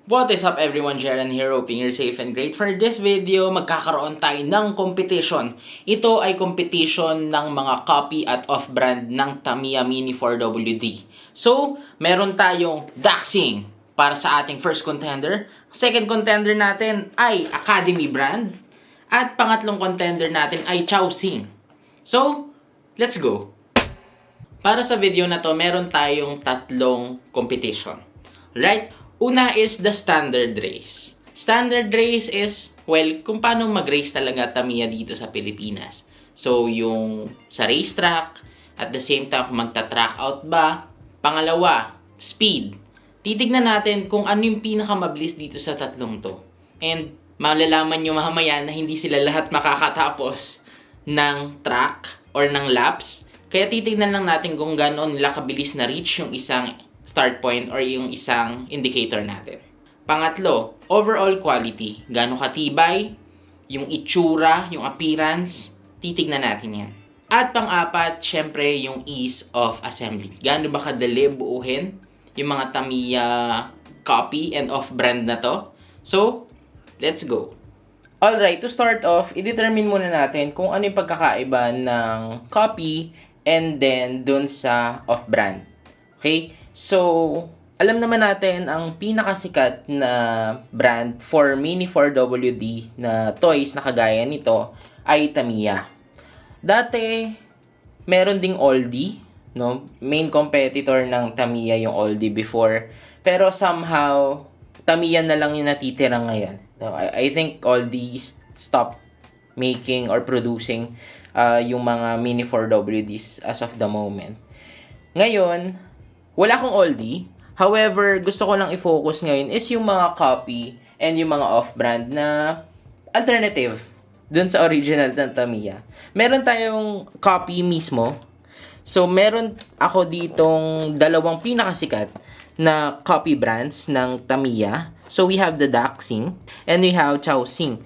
What is up everyone, Jaren here, hoping you're safe and great. For this video, magkakaroon tayo ng competition. Ito ay competition ng mga copy at off-brand ng Tamiya Mini 4WD. So, meron tayong Daxing para sa ating first contender. Second contender natin ay Academy brand. At pangatlong contender natin ay Chaosing. So, let's go! Para sa video na to, meron tayong tatlong competition. Right? Una is the standard race. Standard race is, well, kung paano mag-race talaga Tamiya dito sa Pilipinas. So, yung sa racetrack, at the same time, magta-track out ba? Pangalawa, speed. Titignan natin kung ano yung pinakamabilis dito sa tatlong to. And malalaman nyo mamaya na hindi sila lahat makakatapos ng track or ng laps. Kaya titignan lang natin kung gano'n nila kabilis na reach yung isang start point or yung isang indicator natin. Pangatlo, overall quality. Gaano katibay, yung itsura, yung appearance, titignan natin yan. At pang-apat, syempre, yung ease of assembly. Gaano ba kadali buuhin yung mga Tamiya copy and off-brand na to? So, let's go. Alright, to start off, i-determine muna natin kung ano yung pagkakaiba ng copy and then dun sa off-brand. Okay? So, alam naman natin ang pinakasikat na brand for Mini 4WD na toys na kagaya nito ay Tamiya. Dati, meron ding Oldie, no? Main competitor ng Tamiya yung Oldie before. Pero somehow, Tamiya na lang yung natitira ngayon. No, I think Oldie stopped making or producing yung mga Mini 4WDs as of the moment. Ngayon, wala akong oldie. However, gusto ko lang i-focus ngayon is yung mga copy and yung mga off-brand na alternative dun sa original ng Tamiya. Meron tayong copy mismo. So, meron ako ditong dalawang pinakasikat na copy brands ng Tamiya. So, we have the Daxing and we have Chaosing.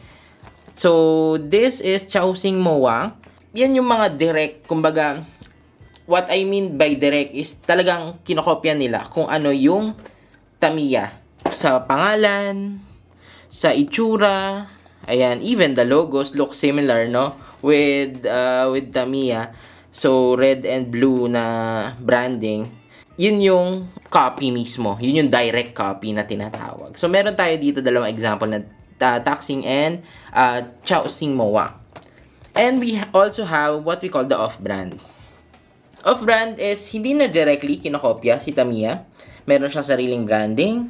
So, this is Chaosing MOA. Yan yung mga direct, kumbaga, what I mean by direct is talagang kinokopya nila kung ano yung Tamiya. Sa pangalan, sa itsura, ayan, even the logos look similar, no? With Tamiya. So, red and blue na branding. Yun yung copy mismo. Yun yung direct copy na tinatawag. So, meron tayo dito dalawang example na Daxing and Chaosing MOA. And we also have what we call the off-brand. Off-brand is hindi na directly kinokopya si Tamiya. Meron siyang sariling branding.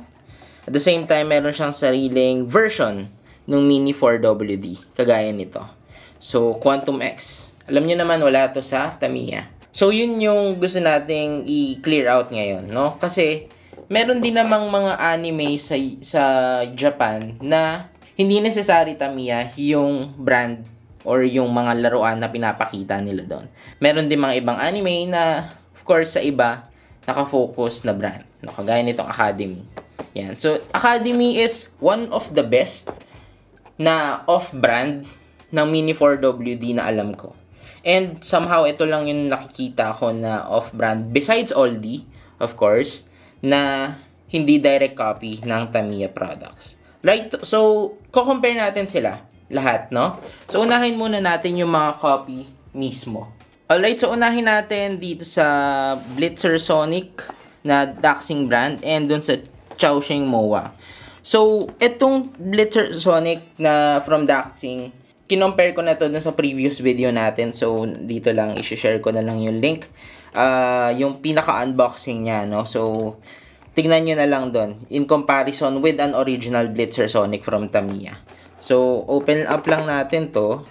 At the same time, meron siyang sariling version ng Mini 4WD. Kagaya nito. So, Quantum X. Alam nyo naman, wala to sa Tamiya. So, yun yung gusto nating i-clear out ngayon, no? Kasi, meron din namang mga anime sa Japan na hindi necessary Tamiya yung brand or yung mga laruan na pinapakita nila doon. Meron din mga ibang anime na, of course, sa iba, nakafocus na brand. No, kagaya nitong Academy. Yan. So, Academy is one of the best na off-brand ng Mini 4WD na alam ko. And somehow, ito lang yung nakikita ko na off-brand. Besides Oldie, of course, na hindi direct copy ng Tamiya products. Right? So, ko-compare natin sila. Lahat, no? So, unahin muna natin yung mga copy mismo. Alright, so unahin natin dito sa Blitzer Sonic na Daxing brand and dun sa Chaosing MOA. So, itong Blitzer Sonic na from Daxing, kinompare ko na to dun sa previous video natin. So, dito lang, i-share ko na lang yung link. Yung pinaka-unboxing niya, no? So, tignan nyo na lang dun in comparison with an original Blitzer Sonic from Tamiya. So, open up lang natin to.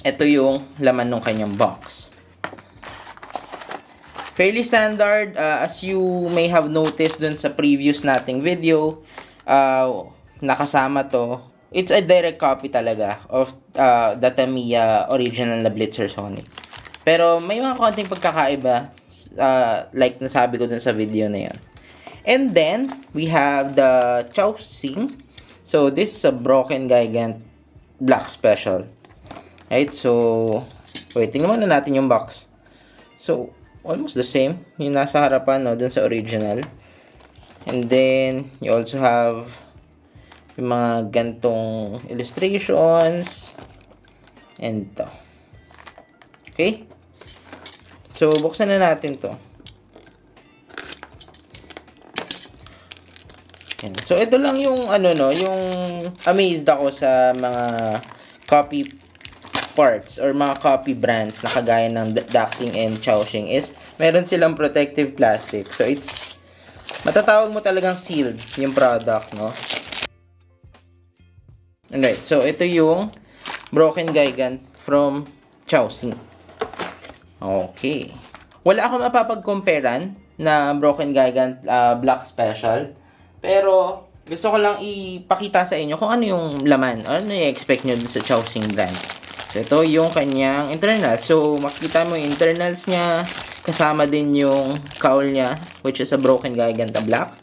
Ito yung laman ng kanyang box. Fairly standard, as you may have noticed dun sa previous nating video, nakasama to. It's a direct copy talaga of the Tamiya original na Blitzer Sonic. Pero may mga konting pagkakaiba, like nasabi ko dun sa video na yun. And then, we have the Chaosing. So, this is a Broken Gigant Black Special. Right? So, wait, tingnan muna natin yung box. So, almost the same. Yung nasa harapan, no, dun sa original. And then, you also have yung mga gantong illustrations. And ito. Okay? So, buksan na natin to. Yan. So, ito lang yung yung amazed ako sa mga copy parts or mga copy brands na kagaya ng Daxing and Chowxing is meron silang protective plastic. So, it's matatawag mo talagang sealed yung product, no? Alright, so ito yung Broken Gigan from Chowxing. Okay. Wala akong mapapag-comparean na Broken Gigan Black Special. Pero, gusto ko lang ipakita sa inyo kung ano yung laman. Ano yung expect nyo dun sa Chowxing brand. So, ito yung kanyang internals. So, makikita mo yung internals niya. Kasama din yung cowl niya, which is a Broken Giganta Black.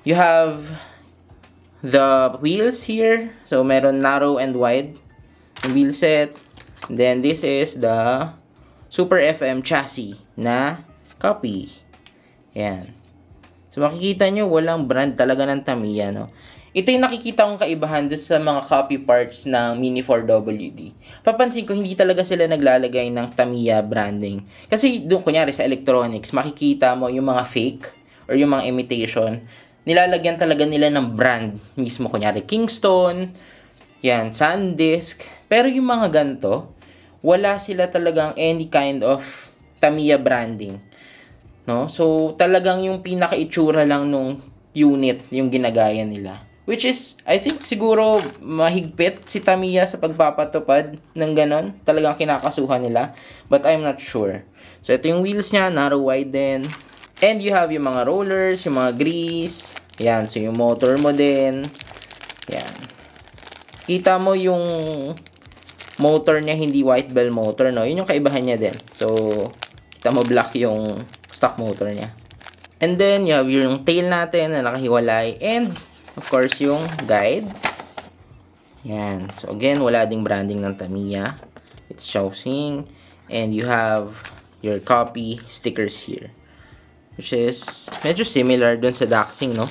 You have the wheels here. So, meron narrow and wide wheel set. And then, this is the Super FM chassis na copy. Yan. So, makikita nyo, walang brand talaga ng Tamiya, no? Ito yung nakikita kong kaibahan doon sa mga copy parts ng Mini 4WD. Papansin ko, hindi talaga sila naglalagay ng Tamiya branding. Kasi doon, kunyari sa electronics, makikita mo yung mga fake or yung mga imitation. Nilalagyan talaga nila ng brand mismo. Kunyari, Kingston, yan, SanDisk. Pero yung mga ganito, wala sila talagang any kind of Tamiya branding. No? So, talagang yung pinaka-itsura lang nung unit yung ginagaya nila. Which is, I think siguro mahigpit si Tamiya sa pagpapatupad ng ganon. Talagang kinakasuhan nila. But I'm not sure. So, ito yung wheels niya, narrow wide din. And you have yung mga rollers, yung mga grease. Yan, so yung motor mo din. Yan. Kita mo yung motor niya, hindi white bell motor, no? Yun yung kaibahan niya din. So, kita mo black yung stock motor niya. And then, you have yung tail natin na nakahiwalay. And, of course, yung guide. Yan. So, again, wala ding branding ng Tamiya. It's Chowxing. And you have your copy stickers here. Which is medyo similar dun sa Daxing, no?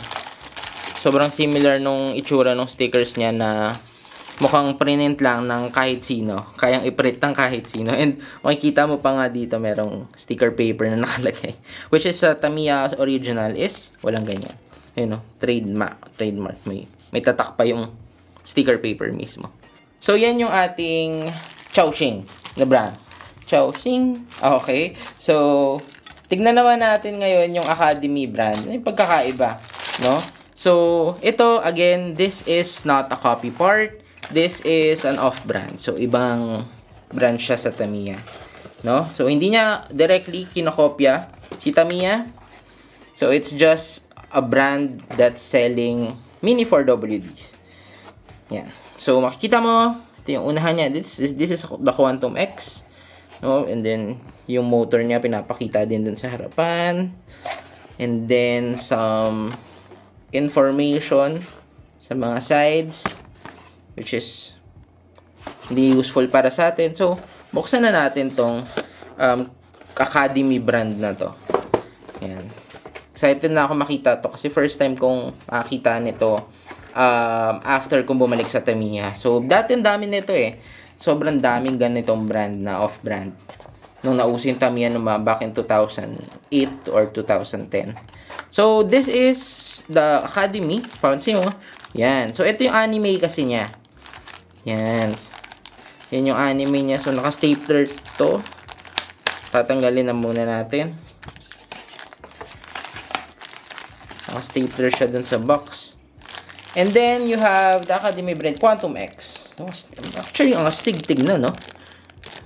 Sobrang similar nung itsura ng stickers niya na mukhang print lang ng kahit sino. Kayang i-print ng kahit sino. And makikita mo pa nga dito merong sticker paper na nakalagay. Which is sa Tamiya original is walang ganyan. Ayun, no? Trademark. May tatak pa yung sticker paper mismo. So, yan yung ating Chowxing na brand. Chowxing. Okay. So, tignan naman natin ngayon yung Academy brand. Yung pagkakaiba, no? So, ito, again, this is not a copy part. This is an off-brand. So, ibang brand siya sa Tamiya. No? So, hindi niya directly kinokopya si Tamiya. So, it's just a brand that's selling Mini 4WDs. Yan. So, makikita mo, ito yung unahan niya. This is the Quantum X. No? And then, yung motor niya pinapakita din dun sa harapan. And then, some information sa mga sides, which is hindi useful para sa atin. So, buksan na natin tong Academy brand na to. Yan. Excited na ako makita to kasi first time kong makita nito after kong bumalik sa Tamiya. So, dati ang dami nito eh. Sobrang daming ganitong brand na off-brand. Nung nauso yung Tamiya back in 2008 or 2010. So, this is the Academy. Pansin mo. Yan. So, ito yung anime kasi niya. Yan. Yan yung anime niya. So, naka-stapler to. Tatanggalin na muna natin. Naka-stapler siya dun sa box. And then, you have the Academy brand Quantum X. Actually, ang astig-tig na, no?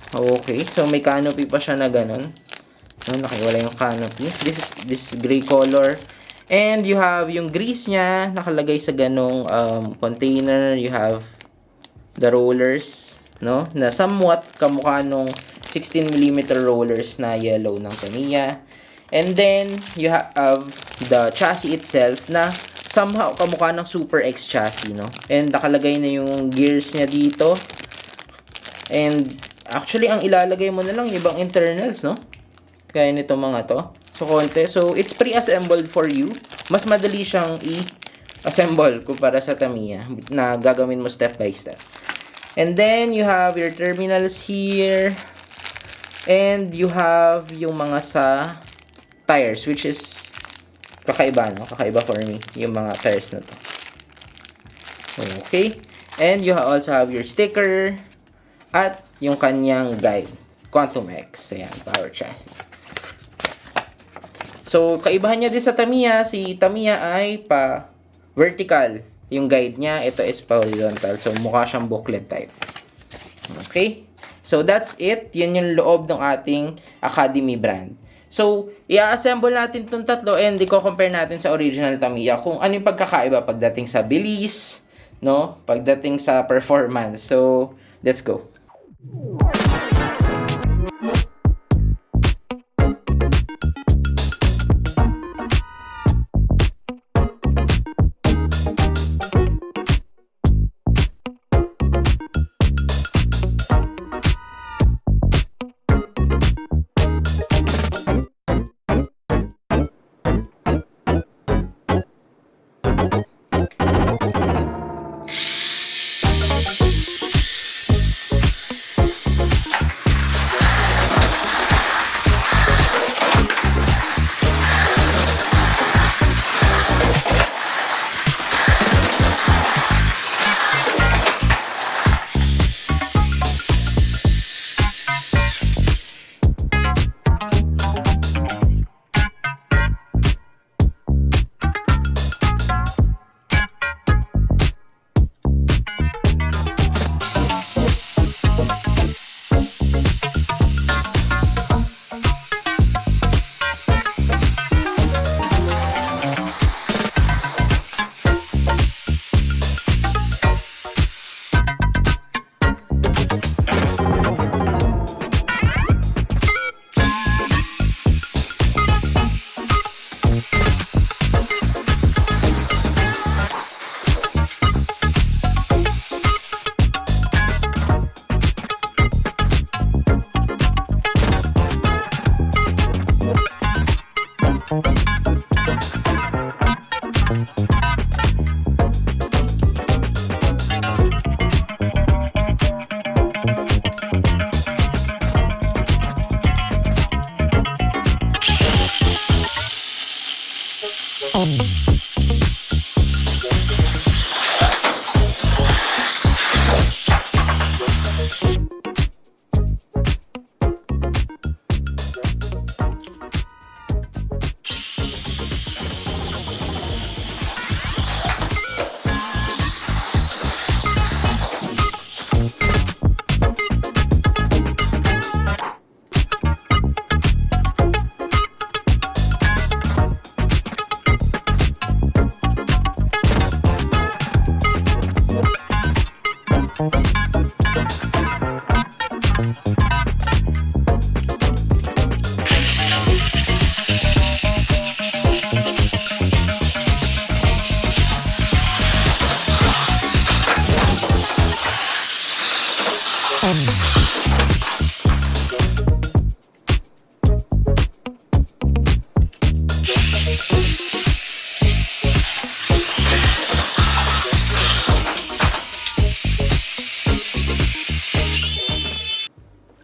Okay. So, may canopy pa siya na ganun. So, nakiwala yung canopy. This gray color. And you have yung grease niya. Nakalagay sa ganong container. You have the rollers, no? Na somewhat kamukha nung 16mm rollers na yellow ng Tamiya. And then, you have the chassis itself na somehow kamukha ng Super X chassis, no? And nakalagay na yung gears niya dito. And actually, ang ilalagay mo na lang ibang internals, no? Kaya nito mga to. So, konti. So, it's pre-assembled for you. mas madali siyang i-assemble kumpara sa Tamiya na gagawin mo step by step. And then, you have your terminals here. And you have yung mga sa tires, which is kakaiba, no? Kakaiba for me, yung mga tires na to. Okay. And you also have your sticker at yung kanyang guide. Quantum X. Ayan, power chassis. So, kaibahan niya din sa Tamiya. Si Tamiya ay pa vertical yung guide niya. Ito is pa horizontal. So, mukha siyang booklet type. Okay? So, that's it. Yan yung loob ng ating Academy brand. So, i-assemble natin itong tatlo and i-compare natin sa original Tamiya kung ano yung pagkakaiba pagdating sa bilis, no? Pagdating sa performance. So, let's go.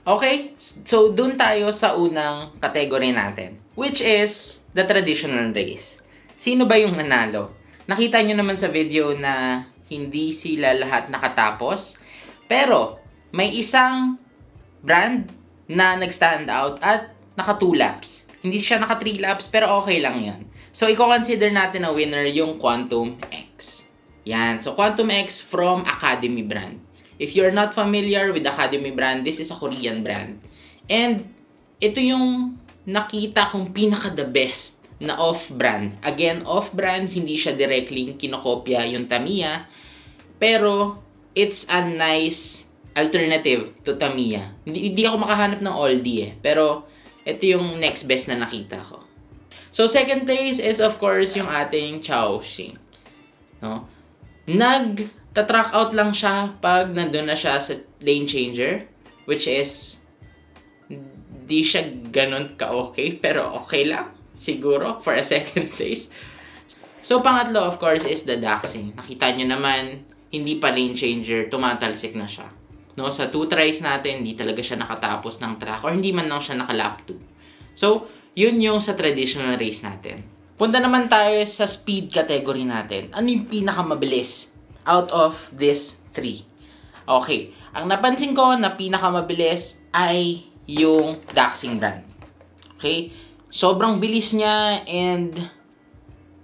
Okay, so dun tayo sa unang category natin, which is the traditional race. Sino ba yung nanalo? Nakita nyo naman sa video na hindi sila lahat nakatapos, pero may isang brand na nag-stand out at naka 2 laps. Hindi siya naka 3 laps, pero okay lang yan. So, i-consider natin na winner yung Quantum X. Yan. So, Quantum X from Academy brand. If you're not familiar with Academy brand, this is a Korean brand. And ito yung nakita kong pinaka-the best na off-brand. Again, off-brand, hindi siya directly kinokopya yung Tamiya. Pero, it's a nice alternative to Tamiya. Hindi ako makahanap ng oldie eh. Pero, ito yung next best na nakita ko. So, second place is of course yung ating Chaoxing. No? Nag-track out lang siya pag nandun na siya sa lane changer. Which is, di siya ganun ka-okay. Pero okay lang, siguro, for a second place. So, pangatlo, of course, is the doxing. Nakita nyo naman, hindi pa lane changer, tumatalsik na siya. No, sa 2 tries natin, hindi talaga siya nakatapos ng track or hindi man lang siya naka-lap 2. So, yun yung sa traditional race natin. Punta naman tayo sa speed category natin. Ano yung pinakamabilis out of these 3? Okay, ang napansin ko na pinakamabilis ay yung doxing brand. Okay, sobrang bilis niya and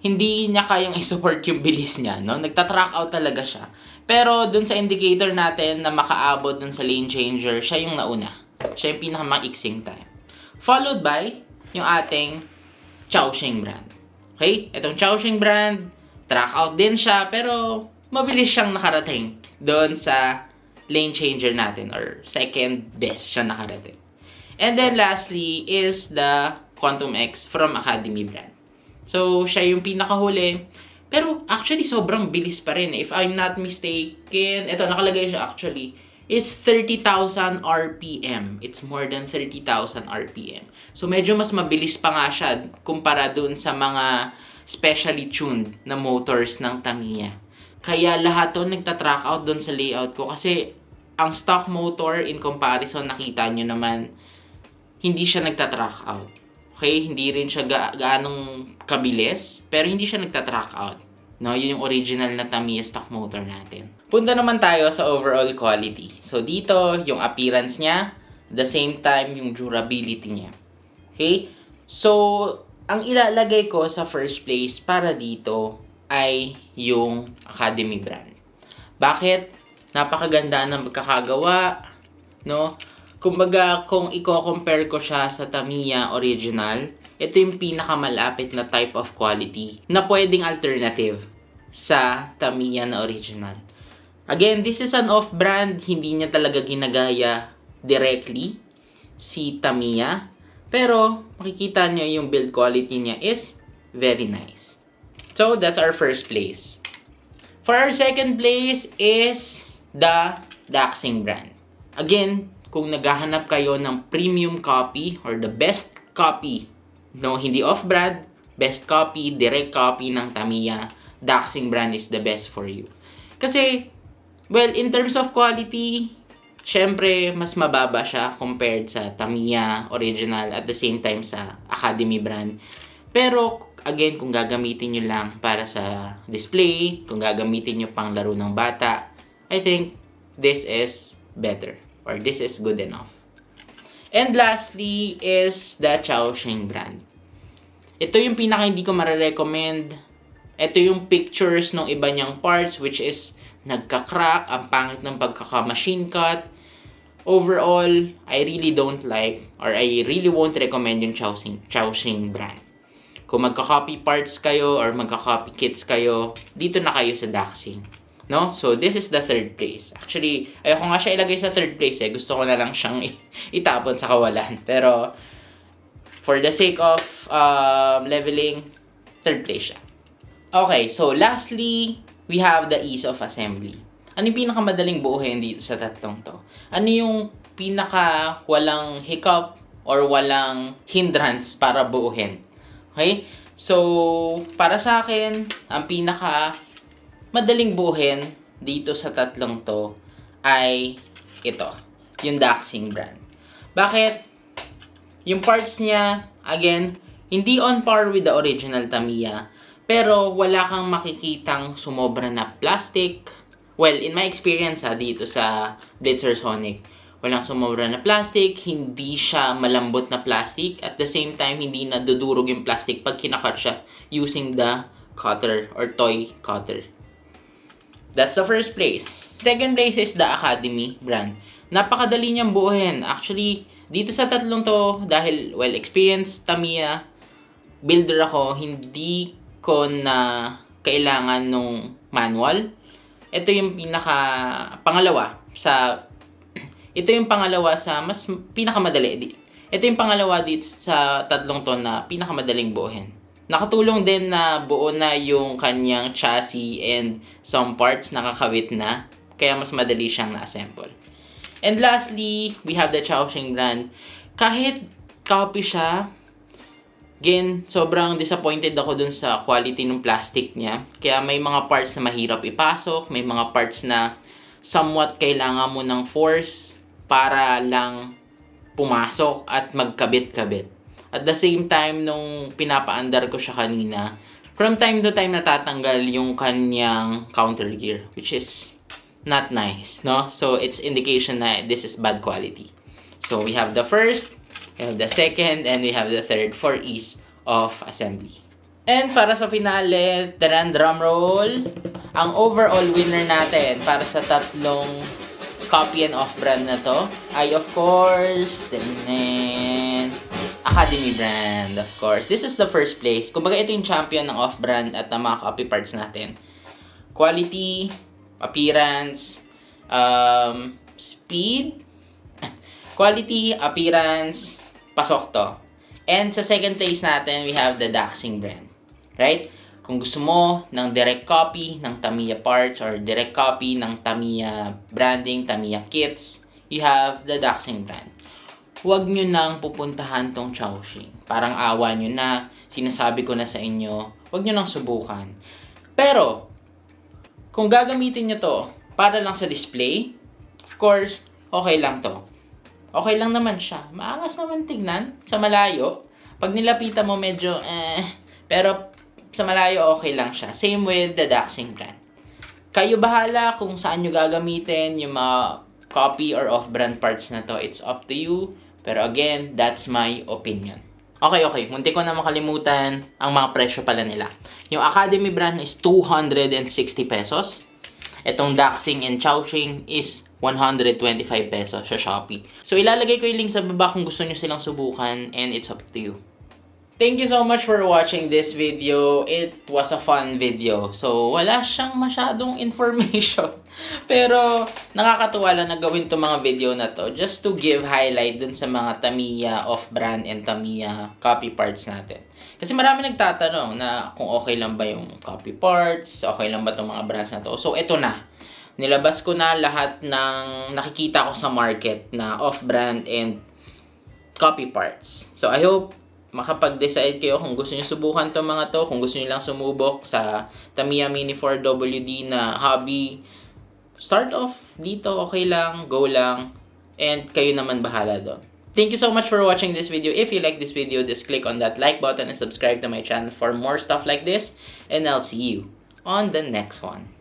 hindi niya kayang i-support yung bilis niya, no? Nagta-track out talaga siya. Pero dun sa indicator natin na makaabot dun sa lane changer, siya yung nauna. Siya yung pinakamaiksing time. Followed by yung ating Chowshing brand. Okay? Itong Chowshing brand, track out din siya, pero mabilis siyang nakarating doon sa lane changer natin or second best siya nakarating. And then lastly is the Quantum X from Academy brand. So, siya yung pinakahuli. Pero actually, sobrang bilis pa rin. If I'm not mistaken, ito nakalagay siya actually. It's 30,000 RPM. It's more than 30,000 RPM. So, medyo mas mabilis pa nga siya kumpara dun sa mga specially tuned na motors ng Tamiya. Kaya lahat to nagta-track out dun sa layout ko kasi ang stock motor in comparison, nakita nyo naman, hindi siya nagta-track out. Okay, hindi rin siya gaanong kabilis, pero hindi siya nagta-track out. No, yun yung original na Tamiya stock motor natin. Punta naman tayo sa overall quality. So dito, yung appearance niya, the same time yung durability niya. Okay? So, ang ilalagay ko sa first place para dito ay yung Academy brand. Bakit? Napakaganda ng pagkakagawa, no? Kumbaga, kung i-compare ko siya sa Tamiya original, ito yung pinakamalapit na type of quality na pwedeng alternative sa Tamiya na original. Again, this is an off-brand, hindi niya talaga ginagaya directly si Tamiya. Pero, makikita nyo yung build quality niya is very nice. So, that's our first place. For our second place is the Doxing brand. Again, kung naghahanap kayo ng premium copy or the best copy, no, hindi off-brand, best copy, direct copy ng Tamiya, Doxing brand is the best for you. Kasi, well, in terms of quality, syempre, mas mababa siya compared sa Tamiya original at the same time sa Academy brand. Pero, again, kung gagamitin nyo lang para sa display, kung gagamitin nyo pang laro ng bata, I think this is better. Or this is good enough. And lastly is the Chowshing brand. Ito yung pinaka hindi ko marirecommend. Ito yung pictures ng iba niyang parts which is nagka-crack, ang pangit ng pagkaka-machine cut. Overall, I really don't like or I really won't recommend yung Chowshing brand. Kung magka-copy parts kayo or magka-copy kits kayo, dito na kayo sa Doxing. No? So, this is the third place. Actually, ayoko nga siya ilagay sa third place eh. Gusto ko na lang siyang itapon sa kawalan. Pero, for the sake of leveling, third place siya. Okay, so lastly, we have the ease of assembly. Ano yung pinakamadaling buuhin dito sa tatlong to? Ano yung pinaka walang hiccup or walang hindrance para buuhin? Okay? So, para sa akin, ang pinaka madaling buuhin dito sa tatlong to ay ito, yung Doxing brand. Bakit? Yung parts niya, again, hindi on par with the original Tamiya, pero wala kang makikitang sumobra na plastic. Well, in my experience dito sa Blitzer Sonic, walang sumobra na plastic, hindi siya malambot na plastic, at the same time, hindi nadudurog yung plastic pag kinakat siya using the cutter or toy cutter. That's the first place. Second place is the Academy brand. Napakadali niyang buuhin. Actually, dito sa tatlong to, dahil, well, experienced Tamiya builder ako, hindi ko na kailangan nung manual. Ito yung ito yung pangalawa sa mas pinakamadali. Ito yung pangalawa dito sa tatlong to na pinakamadaling buuhin. Nakatulong din na buo na yung kanyang chassis and some parts nakakawit na, kaya mas madali siyang na-assemble. And lastly, we have the Chowshing brand. Kahit copy siya, Again, sobrang disappointed ako dun sa quality ng plastic niya. Kaya may mga parts na mahirap ipasok, may mga parts na somewhat kailangan mo ng force para lang pumasok at magkabit-kabit. At the same time, nung pinapaandar ko siya kanina, from time to time natatanggal yung kanyang counter gear, which is not nice, no? So, it's indication na this is bad quality. So, we have the first, we have the second, and we have the third for ease of assembly. And para sa finale, drum roll, ang overall winner natin para sa tatlong copy and off-brand na to ay of course, Academy brand, of course. This is the first place. Kumbaga ito yung champion ng off-brand at ng mga copy parts natin. Quality, appearance, speed, quality, appearance, pasok to. And sa second place natin, we have the Daxing brand. Right? Kung gusto mo ng direct copy ng Tamiya parts or direct copy ng Tamiya branding, Tamiya kits, you have the Daxing brand. Huwag nyo nang pupuntahan tong Chowxing. Parang awa nyo na, sinasabi ko na sa inyo, huwag nyo nang subukan. Pero, kung gagamitin nyo to para lang sa display, of course, okay lang to. Okay lang naman siya. Maangas naman tignan sa malayo. Pag nilapitan mo medyo pero sa malayo okay lang siya. Same with the Daxing brand. Kayo bahala kung saan nyo gagamitin yung mga copy or off-brand parts na to. It's up to you. Pero again, that's my opinion. Okay. Munti ko na makalimutan ang mga presyo pala nila. Yung Academy brand is 260 pesos. Itong Daxing and Chowxing is 125 pesos sa Shopee. So, ilalagay ko yung link sa baba kung gusto nyo silang subukan and it's up to you. Thank you so much for watching this video. It was a fun video. So, wala siyang masyadong information. Pero, nakakatuwa lang na gawin itong mga video na to just to give highlight dun sa mga Tamiya off-brand and Tamiya copy parts natin. Kasi marami nagtatanong na kung okay lang ba yung copy parts, okay lang ba itong mga brands na to. So, ito na. Nilabas ko na lahat ng nakikita ko sa market na off-brand and copy parts. So, I hope makapag-decide kayo kung gusto niyo subukan itong mga to, kung gusto niyo lang sumubok sa Tamiya Mini 4WD na hobby. Start off dito, okay lang, go lang, and kayo naman bahala doon. Thank you so much for watching this video. If you like this video, just click on that like button and subscribe to my channel for more stuff like this, and I'll see you on the next one.